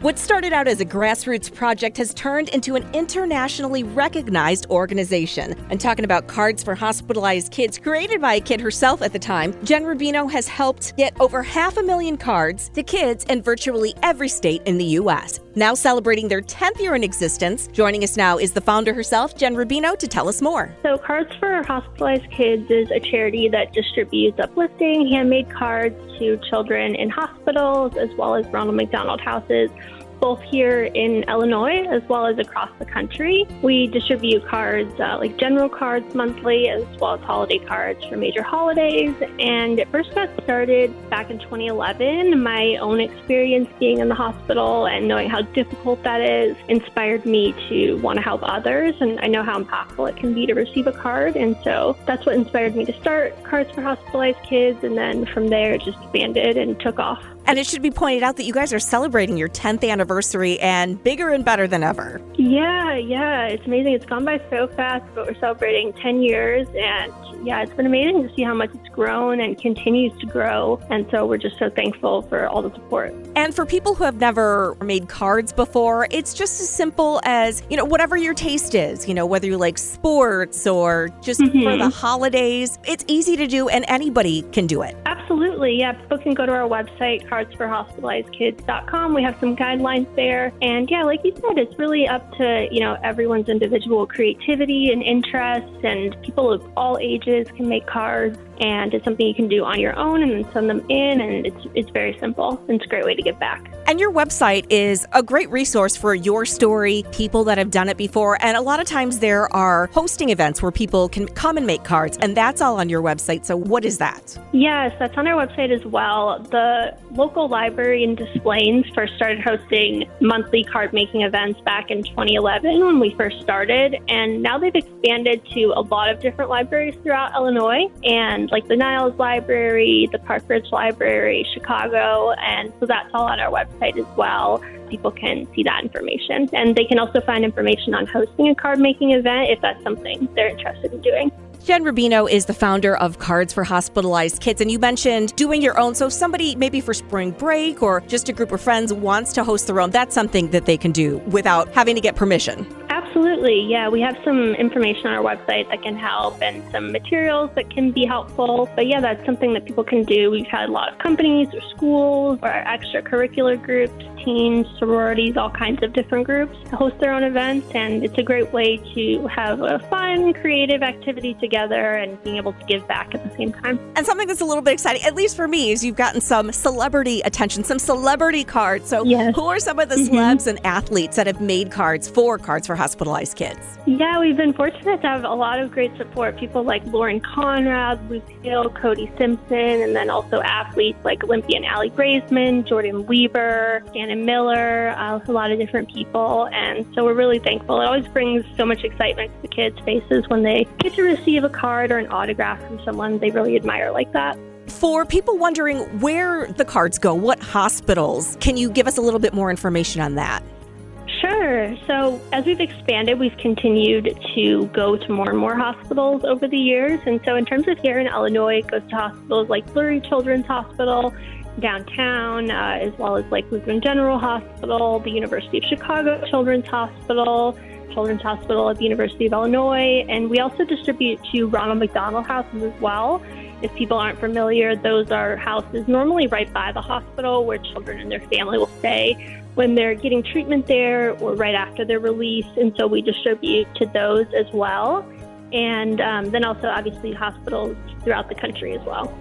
What started out as a grassroots project has turned into an internationally recognized organization. I'm talking about Cards for Hospitalized Kids, created by a kid herself at the time. Jen Rubino has helped get over 500,000 cards to kids in virtually every state in the U.S. Now celebrating their 10th year in existence, joining us now is the founder herself, Jen Rubino, to tell us more. So Cards for Hospitalized Kids is a charity that distributes uplifting, handmade cards to children in hospitals as well as Ronald McDonald houses, both here in Illinois as well as across the country. We distribute cards like general cards monthly as well as holiday cards for major holidays. And it first got started back in 2011. My own experience being in the hospital and knowing how difficult that is inspired me to want to help others. And I know how impactful it can be to receive a card. And so that's what inspired me to start Cards for Hospitalized Kids. And then from there, it just expanded and took off. And it should be pointed out that you guys are celebrating your 10th anniversary and bigger and better than ever. Yeah, it's amazing. It's gone by so fast, but we're celebrating 10 years. And yeah, it's been amazing to see how much it's grown and continues to grow. And so we're just so thankful for all the support. And for people who have never made cards before, it's just as simple as, whatever your taste is, whether you like sports or just for the holidays. It's easy to do and anybody can do it. Absolutely. Yeah, people can go to our website, cardsforhospitalizedkids.com. We have some guidelines there. And yeah, like you said, it's really up to, everyone's individual creativity and interests, and people of all ages can make cards. And it's something you can do on your own and then send them in. And it's very simple. And it's a great way to give back. And your website is a great resource for your story, people that have done it before. And a lot of times there are hosting events where people can come and make cards. And that's all on your website. So what is that? Yes, that's on our website as well. The local library in Des Plaines first started hosting monthly card making events back in 2011 when we first started. And now they've expanded to a lot of different libraries throughout Illinois. And like the Niles Library, the Park Ridge Library, Chicago. And so that's all on our website as well. People can see that information. And they can also find information on hosting a card making event if that's something they're interested in doing. Jen Rubino is the founder of Cards for Hospitalized Kids, and you mentioned doing your own. So somebody maybe for spring break or just a group of friends wants to host their own, that's something that they can do without having to get permission. Absolutely. Yeah, we have some information on our website that can help and some materials that can be helpful. But yeah, that's something that people can do. We've had a lot of companies or schools or extracurricular groups, teens, sororities, all kinds of different groups host their own events. And it's a great way to have a fun, creative activity together and being able to give back at the same time. And something that's a little bit exciting, at least for me, is you've gotten some celebrity attention, some celebrity cards. So yes. Who are some of the celebs and athletes that have made cards for Hospitalized Kids? Yeah, we've been fortunate to have a lot of great support. People like Lauren Conrad, Luke Hill, Cody Simpson, and then also athletes like Olympian Allie Graceman, Jordan Weber, Shannon Miller, a lot of different people. And so we're really thankful. It always brings so much excitement to the kids' faces when they get to receive a card or an autograph from someone they really admire like that. For people wondering where the cards go, what hospitals, can you give us a little bit more information on that? Sure. So as we've expanded, we've continued to go to more and more hospitals over the years. And so in terms of here in Illinois, it goes to hospitals like Lurie Children's Hospital downtown, as well as like Lutheran General Hospital, the University of Chicago Children's Hospital at the University of Illinois. And we also distribute to Ronald McDonald houses as well. If people aren't familiar, those are houses normally right by the hospital where children and their family will stay when they're getting treatment there or right after their release. And so we distribute to those as well. And then also obviously hospitals throughout the country as well.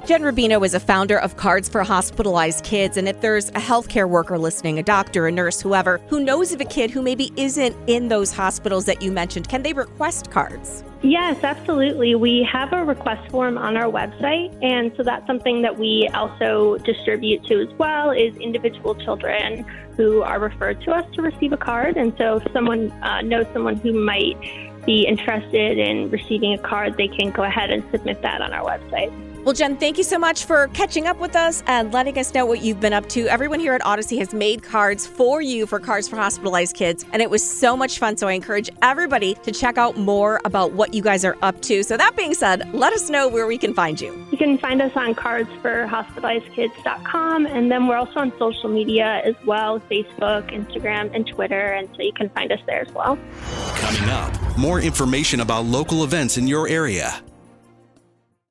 Jen Rubino is a founder of Cards for Hospitalized Kids, and if there's a healthcare worker listening, a doctor, a nurse, whoever, who knows of a kid who maybe isn't in those hospitals that you mentioned, can they request cards? Yes, absolutely. We have a request form on our website, and so that's something that we also distribute to as well, is individual children who are referred to us to receive a card. And so if someone knows someone who might be interested in receiving a card, they can go ahead and submit that on our website. Well, Jen, thank you so much for catching up with us and letting us know what you've been up to. Everyone here at Odyssey has made cards for you for Cards for Hospitalized Kids, and it was so much fun. So I encourage everybody to check out more about what you guys are up to. So that being said, let us know where we can find you. You can find us on cardsforhospitalizedkids.com, and then we're also on social media as well, Facebook, Instagram, and Twitter, and so you can find us there as well. Coming up, more information about local events in your area.